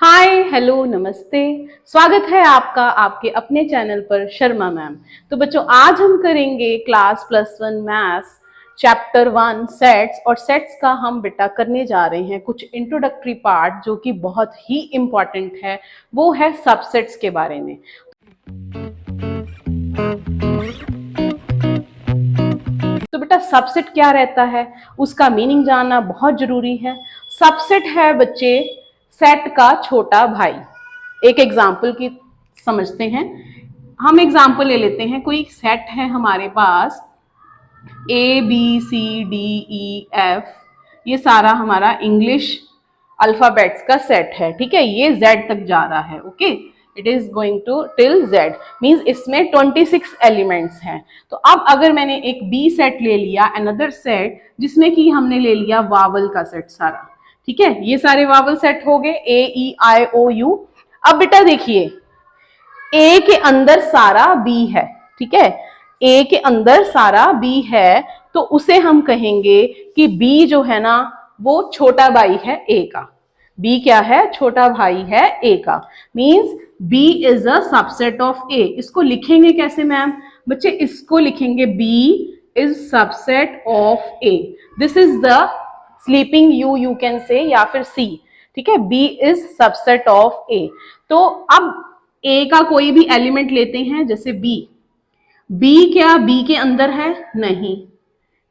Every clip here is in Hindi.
हाय हेलो नमस्ते। स्वागत है आपका आपके अपने चैनल पर शर्मा मैम। तो बच्चों आज हम करेंगे क्लास +1 मैथ्स चैप्टर 1 सेट्स। और सेट्स का हम बेटा करने जा रहे हैं कुछ इंट्रोडक्टरी पार्ट जो कि बहुत ही इम्पॉर्टेंट है, वो है सबसेट्स के बारे में। तो बेटा सबसेट क्या रहता है उसका मीनिंग जानना बहुत जरूरी है। सबसेट है बच्चे सेट का छोटा भाई। एक एग्जाम्पल की समझते हैं। हम एग्जाम्पल ले लेते हैं। कोई सेट है हमारे पास ABCDEF, ये सारा हमारा इंग्लिश अल्फाबेट्स का सेट है। ठीक है, ये Z तक जा रहा है। Okay, it is going to till Z, means इसमें 26 एलिमेंट्स हैं। तो अब अगर मैंने एक B सेट ले लिया, अनदर सेट जिसमें कि हमने ले लिया वावल का सेट सारा। ठीक है, ये सारे वावल सेट हो गए AEIOU। अब बेटा देखिए, A के अंदर सारा B है। ठीक है, A के अंदर सारा B है, तो उसे हम कहेंगे कि B जो है ना वो छोटा भाई है A का। B क्या है? छोटा भाई है A का। Means B is a subset of A। इसको लिखेंगे कैसे मैम? बच्चे इसको लिखेंगे B is subset of A। This is the sleeping you can say, या फिर C। ठीक है, B is subset of A। तो अब A का कोई भी एलिमेंट लेते हैं, जैसे B। B क्या B के अंदर है? नहीं।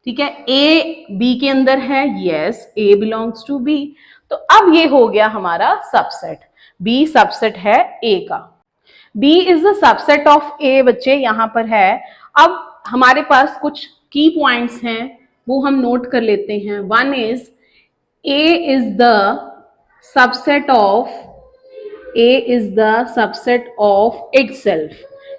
ठीक है, A B के अंदर है? Yes, A belongs to B। तो अब ये हो गया हमारा सबसेट। B सबसेट है A का। B is the subset of A बच्चे यहां पर है। अब हमारे पास कुछ की पॉइंट्स हैं, वो हम नोट कर लेते हैं। One is A is the subset of A is the subset of itself.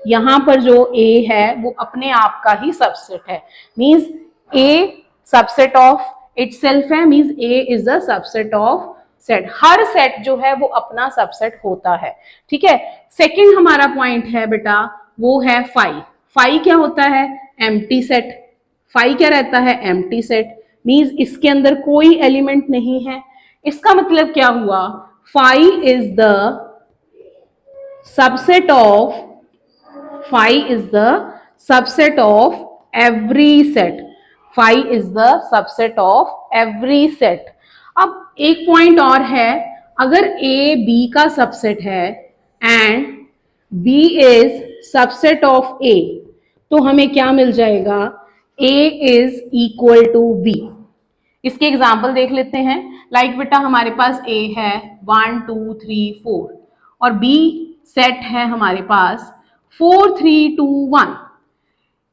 यहां पर जो A है वो अपने आप का ही सबसेट है। Means A subset of itself है, means A is the subset of set. हर सेट जो है वो अपना सबसेट होता है। ठीक है, सेकंड हमारा पॉइंट है बेटा, वो है फाई। फाई क्या होता है? Empty set. फाई क्या रहता है? Empty set. मींस इसके अंदर कोई एलिमेंट नहीं है। इसका मतलब क्या हुआ? Phi is the subset of phi is the subset of every set. Phi is the subset of every set. अब एक पॉइंट और है, अगर A B का सबसेट है and B is subset of A, तो हमें क्या मिल जाएगा? A is equal to B। इसके एग्जाम्पल देख लेते हैं। लाइक बेटा हमारे पास A है 1 2 3 4 और B सेट है हमारे पास 4 3 2 1।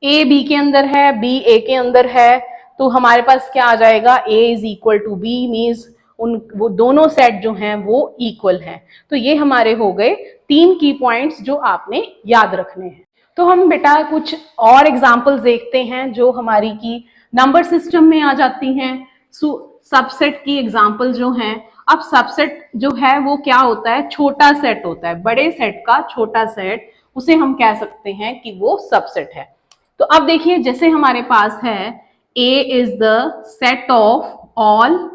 A B के अंदर है, B A के अंदर है, तो हमारे पास क्या आ जाएगा? A is equal to B, means वो दोनों सेट जो हैं वो इक्वल हैं। तो ये हमारे हो गए 3 की पॉइंट्स जो आपने याद रखने हैं। तो हम बेटा कुछ और एग्जाम्पल्स देखते हैं जो हमारी की नंबर सिस्टम में आ जाती हैं। सबसेट की एग्जाम्पल जो हैं। अब सबसेट जो है वो क्या होता है? छोटा सेट होता है। बड़े सेट का छोटा सेट, उसे हम कह सकते हैं कि वो सबसेट है। तो अब देखिए, जैसे हमारे पास है A is the set of all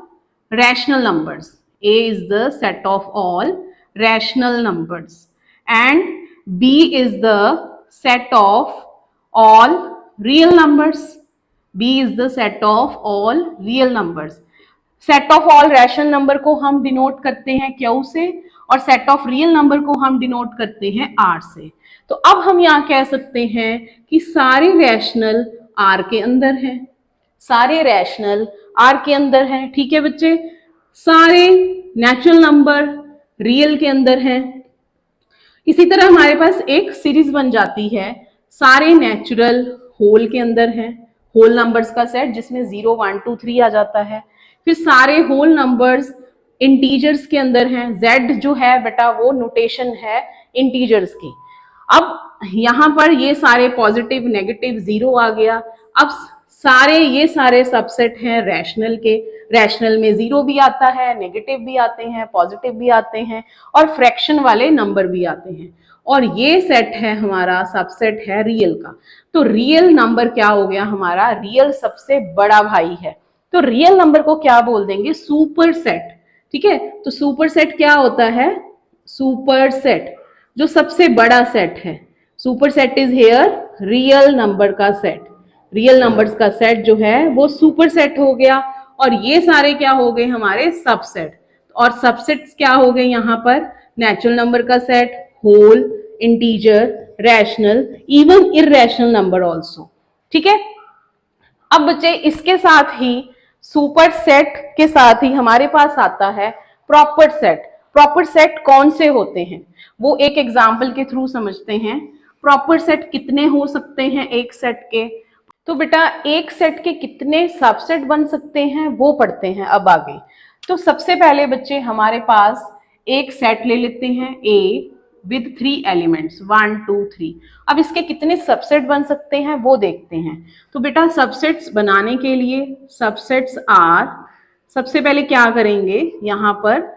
rational numbers. A is the set of all rational numbers and B is the set of all real numbers. B is the set of all real numbers. Set of all rational number को हम डिनोट करते हैं Q से, और सेट ऑफ रियल नंबर को हम डिनोट करते हैं R से। तो अब हम यहाँ कह सकते हैं कि सारे रैशनल R के अंदर हैं। सारे रैशनल R के अंदर हैं। ठीक है बच्चे, सारे नेचुरल नंबर रियल के अंदर हैं। इसी तरह हमारे पास एक सीरीज बन जाती है, सारे नेचुरल होल के अंदर हैं। होल नंबर्स का सेट जिसमें 0 1 2 3 आ जाता है। फिर सारे होल नंबर्स इंटीजर्स के अंदर हैं। Z जो है बेटा वो नोटेशन है इंटीजर्स की। अब यहां पर ये सारे पॉजिटिव नेगेटिव 0 आ गया। अब सारे ये सारे सबसेट हैं रैशनल के। रैशनल में 0 भी आता है, नेगेटिव भी आते हैं, पॉजिटिव भी आते हैं, और फ्रैक्शन वाले नंबर भी आते हैं। और ये सेट है हमारा सबसेट है रियल का। तो रियल नंबर क्या हो गया हमारा? रियल सबसे बड़ा भाई है। तो रियल नंबर को क्या बोल देंगे? Super set. ठीक है, तो सुपर सेट क्या होता है? सुपरसेट, जो सबसे बड़ा सेट है। Superset is here real number का सेट, रियल नंबर्स का सेट जो है वो सुपरसेट हो गया। और ये सारे क्या हो गए हमारे सबसेट, और सबसेट्स क्या हो गए यहाँ पर, नेचुरल नंबर का set, whole, integer, rational, even irrational number also. ठीक है। अब बच्चे इसके साथ ही सुपर सेट के साथ ही हमारे पास आता है प्रॉपर सेट। प्रॉपर सेट कौन से होते हैं वो एक एग्जाम्पल के थ्रू समझते हैं। प्रॉपर सेट कितने हो सकते हैं एक सेट के, तो बेटा एक सेट के कितने सबसेट बन सकते हैं वो पढ़ते हैं अब आगे। तो सबसे पहले बच्चे हमारे पास एक सेट ले लेते हैं ए विद 3 एलिमेंट्स 1 2 3। अब इसके कितने सबसेट बन सकते हैं वो देखते हैं। तो बेटा सबसेट्स बनाने के लिए सबसेट्स आर, सबसे पहले क्या करेंगे, यहाँ पर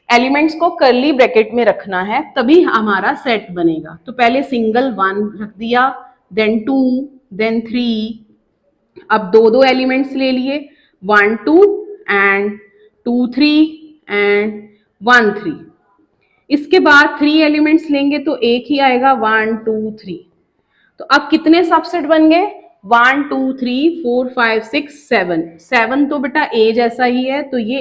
एलिमेंट्स को कर्ली ब्रैकेट में रखना है तभी हमारा सेट बनेगा। तो पहले सिंगल 1 रख दिया, देन 2, देन 3। अब दो एलिमेंट्स ले लिए 1 2 एंड 2 3 एंड 1 3। इसके बाद 3 एलिमेंट्स लेंगे तो एक ही आएगा 1 2 3। तो अब कितने सबसेट बन गए, 1 2 3 4 5 6 7। 7 तो बेटा ए जैसा ही है तो ये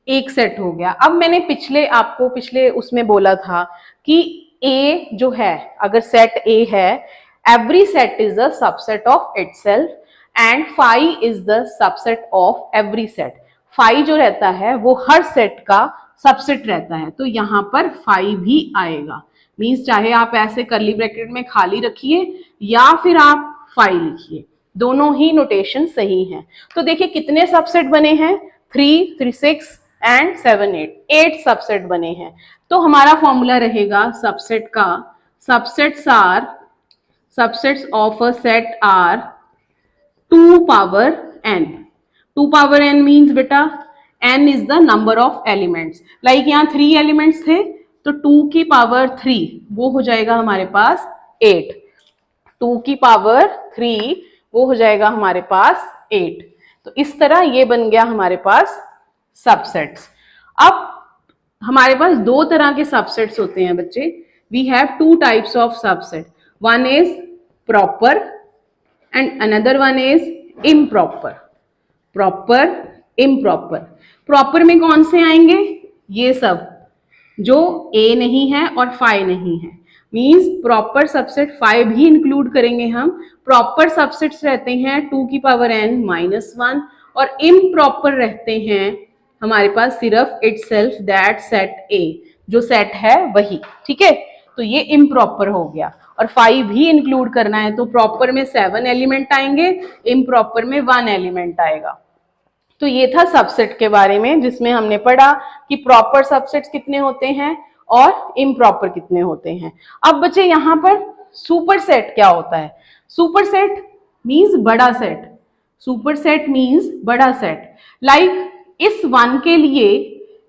एक सेट हो गया। अब मैंने पिछले उसमें बोला था कि ए जो है, अगर सेट ए है, every set is a subset of itself and phi is the subset of every set. Phi जो रहता है वो हर सेट का सबसेट रहता है, तो यहाँ पर फाई भी आएगा। मीन्स चाहे आप ऐसे कर्ली ब्रैकेट में खाली रखिए या फिर आप फाई लिखिए, दोनों ही नोटेशन सही हैं। तो देखिए कितने सबसेट बने हैं, 3 3 6 एंड 7 8 सबसेट बने हैं। तो हमारा फॉर्मूला रहेगा सबसेट का, subsets of a set are 2 power n। 2 power n means बेटा n is the number of elements. Like यहाँ 3 एलिमेंट्स थे तो 2 की पावर 3 वो हो जाएगा हमारे पास 8। 2 की पावर 3 वो हो जाएगा हमारे पास 8। तो इस तरह ये बन गया हमारे पास सबसेट्स। अब हमारे पास दो तरह के सबसेट्स होते हैं बच्चे। We have 2 types of subset, one is proper and another one is improper. Proper, improper. Proper में कौन से आएंगे, ये सब जो ए नहीं है और फाई नहीं है, मीन्स प्रॉपर सबसेट 5 भी इंक्लूड करेंगे हम। प्रॉपर सबसेट्स रहते हैं 2 की पावर n -1 और इम्प्रॉपर रहते हैं हमारे पास सिर्फ इटसेल्फ दैट सेट ए, जो सेट है वही। ठीक है, तो ये इम्प्रॉपर हो गया। और 5 भी इंक्लूड करना है तो प्रॉपर में 7 एलिमेंट आएंगे, इम्प्रॉपर में 1 एलिमेंट आएगा। तो ये था सबसेट के बारे में, जिसमें हमने पढ़ा कि प्रॉपर सबसेट्स कितने होते हैं और इम्प्रॉपर कितने होते हैं। अब बच्चे यहाँ पर सुपरसेट क्या होता है। सुपरसेट मींस बड़ा सेट, सुपरसेट मींस बड़ा सेट। लाइक इस 1 के लिए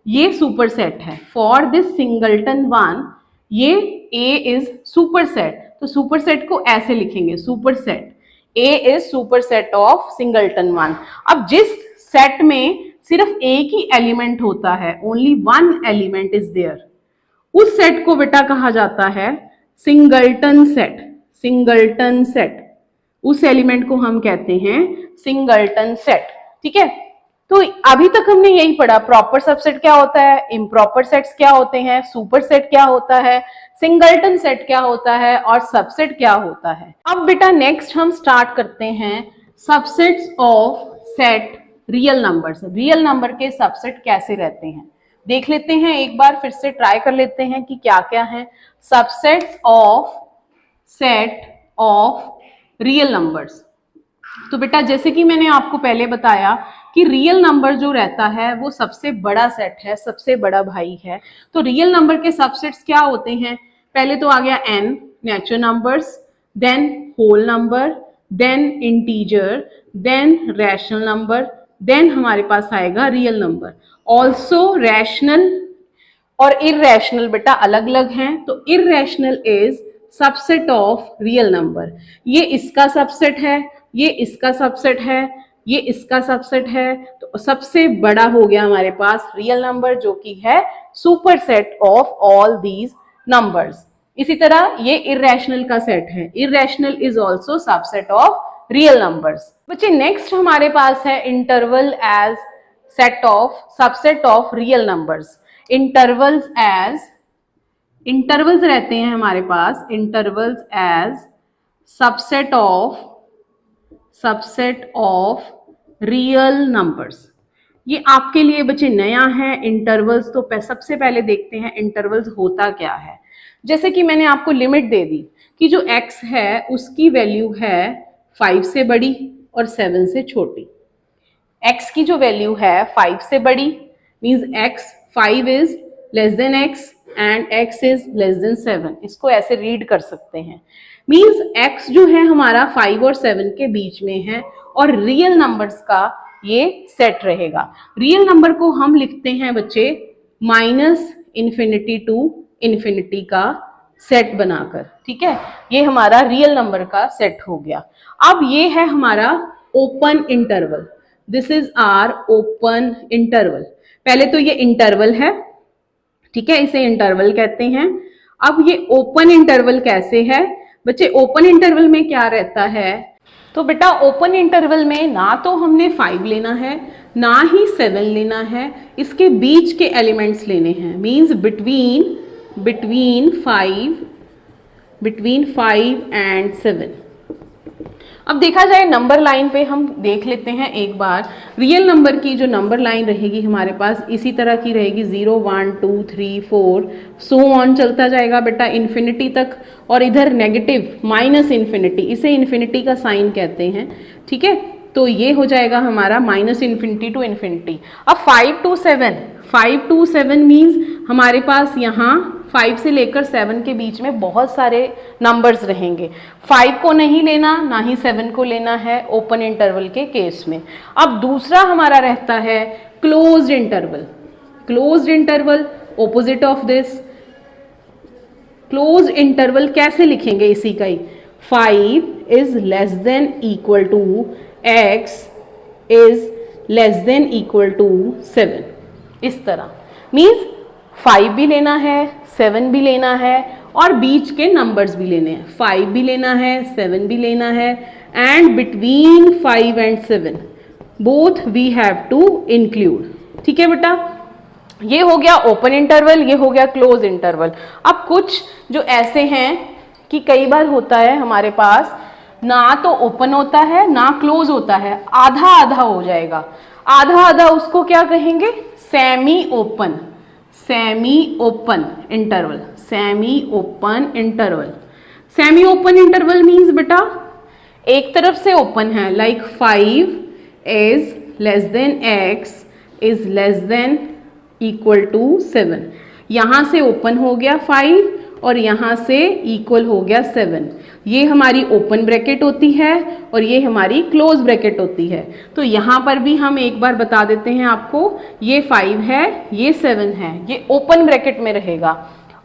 ये सुपरसेट है, फॉर दिस सिंगलटन 1 ये ए इज सुपरसेट। तो सुपरसेट को ऐसे लिखेंगे, superset A is superset of singleton 1। अब जिस सेट में सिर्फ एक ही एलिमेंट होता है, ओनली 1 एलिमेंट इज देयर, उस सेट को बेटा कहा जाता है सिंगलटन सेट। सिंगलटन सेट, उस एलिमेंट को हम कहते हैं सिंगलटन सेट। ठीक है, तो अभी तक हमने यही पढ़ा, प्रॉपर सबसेट क्या होता है, इम्प्रॉपर सेट्स क्या होते हैं, सुपर सेट क्या होता है, सिंगलटन सेट क्या होता है और सबसेट क्या होता है। अब बेटा नेक्स्ट हम स्टार्ट करते हैं subsets of set real numbers. Real number के सबसेट कैसे रहते हैं देख लेते हैं, एक बार फिर से ट्राई कर लेते हैं कि क्या क्या है subsets of set of real numbers. तो बेटा जैसे कि मैंने आपको पहले बताया कि रियल नंबर जो रहता है वो सबसे बड़ा सेट है, सबसे बड़ा भाई है। तो रियल नंबर के सबसेट्स क्या होते हैं, पहले तो आ गया n natural numbers, then whole number, then integer, then rational number, then हमारे पास आएगा रियल नंबर। ऑल्सो रैशनल और इररेशनल बेटा अलग अलग हैं। तो irrational is subset of real number. ये इसका सबसेट है, ये इसका सबसेट है, ये इसका सबसेट है, तो सबसे बड़ा हो गया हमारे पास रियल नंबर, जो कि है superset of all these numbers. इसी तरह ये इर्रेशनल का सेट है, irrational is also subset of real numbers. बच्चे नेक्स्ट हमारे पास है interval as set of subset of real numbers. Intervals as, intervals रहते हैं हमारे पास, intervals as subset of real numbers. ये आपके लिए बच्चे नया है इंटरवल्स। तो सबसे पहले देखते हैं इंटरवल्स होता क्या है। जैसे कि मैंने आपको लिमिट दे दी कि जो x है उसकी वैल्यू है 5 से बड़ी और 7 से छोटी। x की जो वैल्यू है 5 से बड़ी means x 5 is less than x and x is less than 7। इसको ऐसे रीड कर सकते हैं, मीन्स x जो है हमारा 5 और 7 के बीच में है और रियल नंबर्स का ये सेट रहेगा। रियल नंबर को हम लिखते हैं बच्चे -∞ टू इन्फिनिटी का सेट बनाकर, ठीक है। ये हमारा रियल नंबर का सेट हो गया। अब ये है हमारा open interval, this is our open interval. पहले तो ये इंटरवल है, ठीक है, इसे इंटरवल कहते हैं। अब ये ओपन इंटरवल कैसे है बच्चे? ओपन इंटरवल में क्या रहता है? तो बेटा ओपन इंटरवल में ना तो हमने 5 लेना है ना ही 7 लेना है, इसके बीच के एलिमेंट्स लेने हैं, मींस बिटवीन 5 एंड 7। अब देखा जाए नंबर लाइन पे हम देख लेते हैं एक बार। रियल नंबर की जो नंबर लाइन रहेगी हमारे पास इसी तरह की रहेगी, 0 1 2 3 4 सो ऑन चलता जाएगा बेटा इन्फिनिटी तक। और इधर नेगेटिव -∞, इसे इन्फिनिटी का साइन कहते हैं, ठीक है। तो ये हो जाएगा हमारा -∞ टू इन्फिनिटी। अब 5 to 7 मीन्स हमारे पास यहाँ 5 से लेकर 7 के बीच में बहुत सारे नंबर्स रहेंगे। 5 को नहीं लेना ना ही 7 को लेना है ओपन इंटरवल के केस में। अब दूसरा हमारा रहता है closed interval. Closed interval opposite of this. Closed interval कैसे लिखेंगे? इसी का ही 5 is less than equal to x is less than equal to 7। इस तरह मीन्स 5 भी लेना है, 7 भी लेना है और बीच के नंबर्स भी लेने हैं। 5 भी लेना है, 7 भी लेना है and between 5 and 7 both we have to include, ठीक है बेटा। ये हो गया ओपन इंटरवल, ये हो गया क्लोज इंटरवल। अब कुछ जो ऐसे हैं कि कई बार होता है हमारे पास ना तो ओपन होता है ना क्लोज होता है, आधा आधा हो जाएगा। आधा आधा उसको क्या कहेंगे? Semi open. Semi open interval, semi open interval. Semi open interval means बेटा एक तरफ से ओपन है, like 5 is less than x is less than equal to 7। यहां से ओपन हो गया 5 और यहां से इक्वल हो गया 7। ये हमारी ओपन ब्रैकेट होती है और ये हमारी क्लोज ब्रैकेट होती है। तो यहाँ पर भी हम एक बार बता देते हैं आपको, ये 5 है, ये 7 है, ये ओपन ब्रैकेट में रहेगा।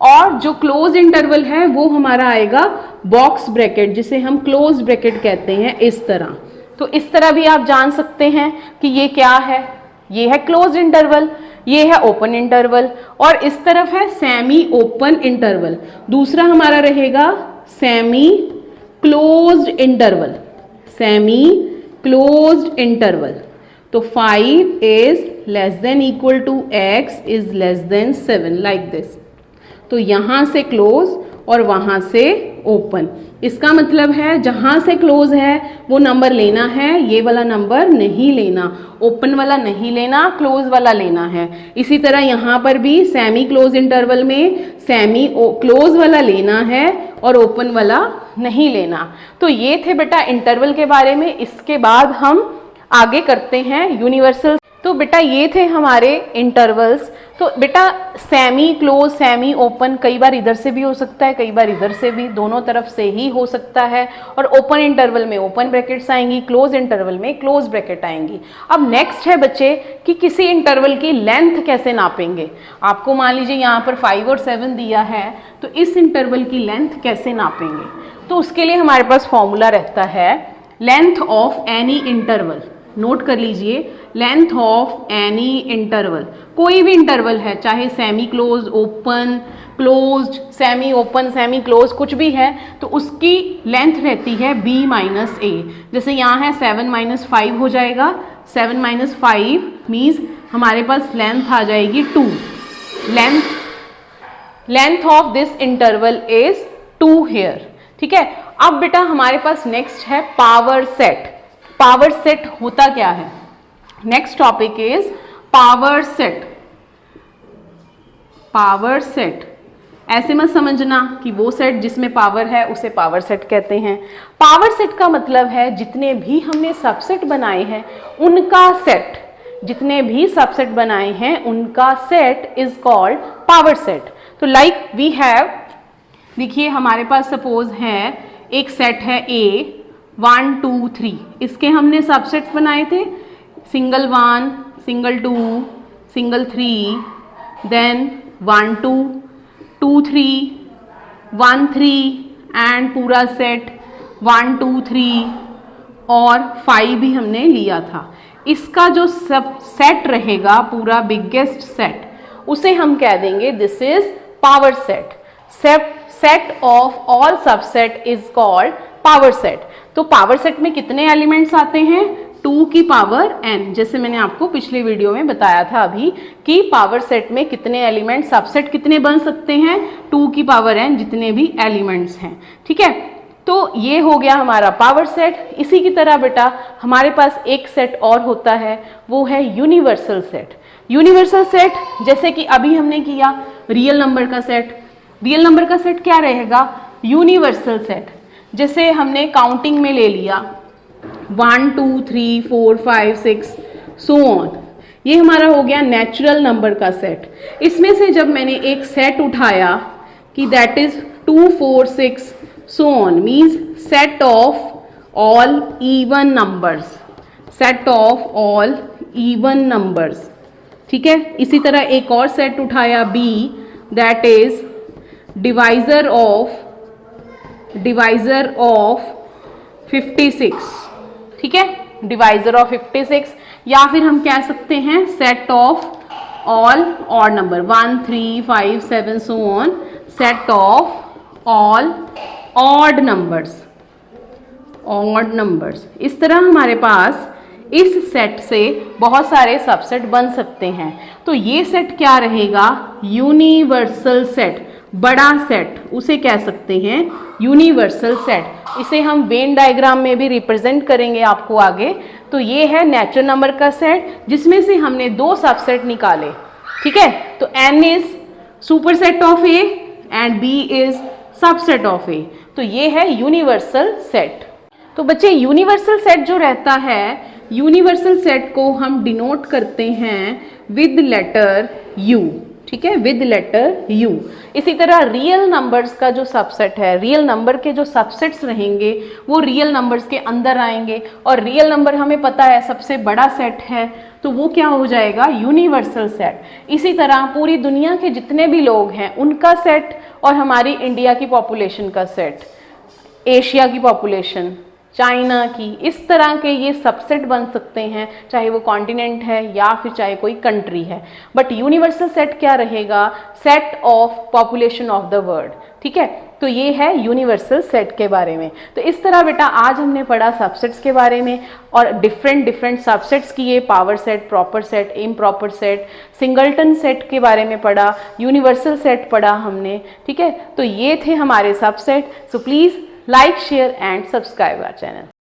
और जो क्लोज इंटरवल है वो हमारा आएगा बॉक्स ब्रैकेट, जिसे हम क्लोज ब्रैकेट कहते हैं, इस तरह। तो इस तरह भी आप जान सकते हैं कि ये क्या है। ये है क्लोज इंटरवल, ये है ओपन इंटरवल और इस तरफ है सेमी ओपन इंटरवल। दूसरा हमारा रहेगा semi closed interval. Semi closed interval. तो 5 is less than equal to x is less than 7, like this. तो यहां से क्लोज और वहां से ओपन। इसका मतलब है जहां से क्लोज है वो नंबर लेना है, ये वाला नंबर नहीं लेना, ओपन वाला नहीं लेना, क्लोज वाला लेना है। इसी तरह यहाँ पर भी सेमी क्लोज इंटरवल में सेमी क्लोज वाला लेना है और ओपन वाला नहीं लेना। तो ये थे बेटा इंटरवल के बारे में। इसके बाद हम आगे करते हैं यूनिवर्सल। तो बेटा ये थे हमारे इंटरवल्स। तो बेटा सेमी क्लोज सेमी ओपन कई बार इधर से भी हो सकता है, कई बार इधर से भी, दोनों तरफ से ही हो सकता है। और ओपन इंटरवल में ओपन ब्रैकेट्स आएंगी, क्लोज इंटरवल में क्लोज ब्रैकेट आएंगी। अब नेक्स्ट है बच्चे कि किसी इंटरवल की लेंथ कैसे नापेंगे। आपको मान लीजिए यहाँ पर 5 और 7 दिया है, तो इस इंटरवल की लेंथ कैसे नापेंगे। तो उसके लिए हमारे पास फॉर्मूला रहता है length of any interval. Note कर लीजिए, लेंथ ऑफ एनी इंटरवल, कोई भी इंटरवल है, चाहे semi close, open, closed, semi open, semi close, कुछ भी है, तो उसकी लेंथ रहती है b माइनस ए। जैसे यहाँ है 7 माइनस 5 हो जाएगा, 7 माइनस 5 मीन्स हमारे पास लेंथ आ जाएगी 2। Length of this interval is 2 here. ठीक है, अब बेटा हमारे पास नेक्स्ट है पावर सेट। पावर सेट होता क्या है? Next topic is power set. Power set ऐसे मत समझना कि वो सेट जिसमें पावर है उसे पावर सेट कहते हैं। पावर सेट का मतलब है जितने भी हमने सबसेट बनाए हैं उनका सेट, जितने भी सबसेट बनाए हैं उनका set is called power set. तो लाइक वी हैव, देखिए हमारे पास सपोज है एक सेट है A 1 2 3, इसके हमने सबसेट्स बनाए थे, single 1, single 2, single 3, then 1 2, 2 3, 1 3 and पूरा सेट 1 2 3 और 5 भी हमने लिया था। इसका जो सब सेट रहेगा पूरा बिगेस्ट सेट, उसे हम कह देंगे this is power set. Set of all subset is called power set. तो पावर सेट में कितने एलिमेंट्स आते हैं? 2 की पावर n, जैसे मैंने आपको पिछले वीडियो में बताया था अभी कि पावर सेट में कितने एलिमेंट, सबसेट कितने बन सकते हैं? 2 की पावर n जितने भी एलिमेंट्स हैं। ठीक है, तो ये हो गया हमारा पावर सेट। इसी की तरह बेटा हमारे पास एक सेट और होता है, वो है यूनिवर्सल सेट। यूनिवर्सल सेट जैसे कि अभी हमने किया रियल नंबर का सेट, रियल नंबर का सेट क्या रहेगा? Universal set. जैसे हमने काउंटिंग में ले लिया 1 2 3 4 5 6 सो ऑन, ये हमारा हो गया नेचुरल नंबर का सेट। इसमें से जब मैंने एक सेट उठाया कि that is 2 4 6 so on, means set of all even numbers, set of all even numbers. ठीक है, इसी तरह एक और सेट उठाया B, that is divisor of 56। ठीक है, डिवाइजर ऑफ 56, या फिर हम कह सकते हैं set of all odd number 1 3 5 7 so on, set of all odd numbers, odd numbers. इस तरह हमारे पास इस सेट से बहुत सारे सबसेट बन सकते हैं। तो ये सेट क्या रहेगा? यूनिवर्सल सेट, बड़ा सेट, उसे कह सकते हैं यूनिवर्सल सेट। इसे हम वेन डायग्राम में भी रिप्रेजेंट करेंगे आपको आगे। तो ये है नेचुरल नंबर का सेट जिसमें से हमने 2 सबसेट निकाले। ठीक है, तो n is super set of A and B is subset of A। तो ये है यूनिवर्सल सेट। तो बच्चे यूनिवर्सल सेट जो रहता है, यूनिवर्सल सेट को हम डिनोट करते हैं विद लेटर U। ठीक है, विद लेटर U। इसी तरह रियल नंबर्स का जो सबसेट है, रियल नंबर के जो सबसेट्स रहेंगे वो रियल नंबर्स के अंदर आएंगे, और रियल नंबर हमें पता है सबसे बड़ा सेट है, तो वो क्या हो जाएगा? Universal set. इसी तरह पूरी दुनिया के जितने भी लोग हैं उनका सेट, और हमारी इंडिया की पॉपुलेशन का सेट, एशिया की पॉपुलेशन, चाइना की, इस तरह के ये सबसेट बन सकते हैं, चाहे वो कॉन्टिनेंट है या फिर चाहे कोई कंट्री है। बट यूनिवर्सल सेट क्या रहेगा? Set of population of the world. ठीक है, तो ये है यूनिवर्सल सेट के बारे में। तो इस तरह बेटा आज हमने पढ़ा सबसेट्स के बारे में, और डिफरेंट सबसेट्स किए, power set, proper set, improper set, singleton set के बारे में पढ़ा, यूनिवर्सल सेट पढ़ा हमने। ठीक है, तो ये थे हमारे subset. So please like, share and subscribe our channel.